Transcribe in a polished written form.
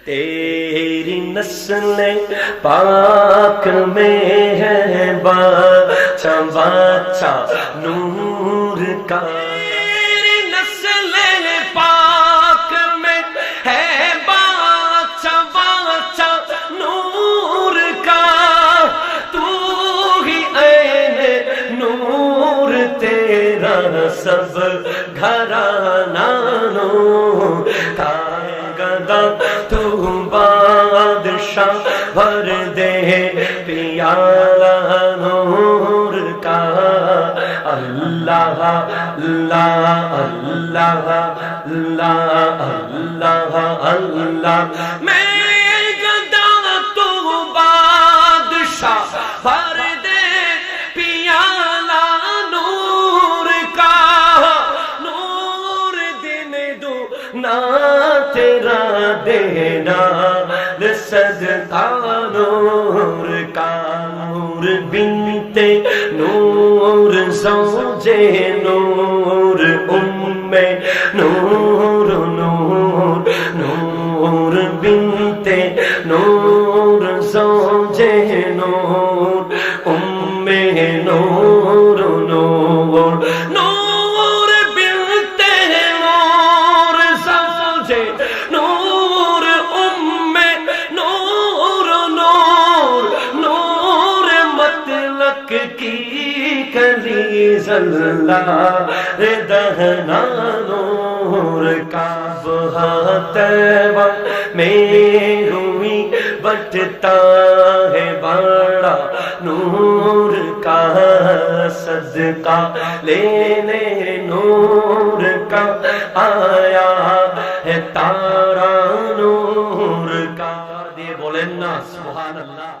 तेरी नस्ल पाक में है बाचा बाचा नूर का, तेरी नस्ल पाक में है बाचा बाचा नूर का, तू ही ऐने नूर तेरा सब घराना नूर का, गदा तू बादशाह भर दे पियाला नूर का, अल्लाह अल्लाह अल्लाह अल्लाह अल्लाह अल्लाह। मैं गदा तू बादशाह भर दे पियाला नूर का, नूर दिन दो ना तेरा देना सदका नूर का, नूर बिनते नूर ज़ौजे नूर उम्मे नूर नूर, नूर बिनते नूर ज़ौजे नूर उम्मे नूर नूर, नूर बिनते नूर ज़ौजे नूर उम्मे नूर नूर, नूर मतलब की कलीज़ अल्लाह दहना नूर का, तैबा में हुई बटता है बड़ा नूर का, सदका लेने नूर का आया है तारा नूर का। दिए बोलें ना सुभान अल्लाह।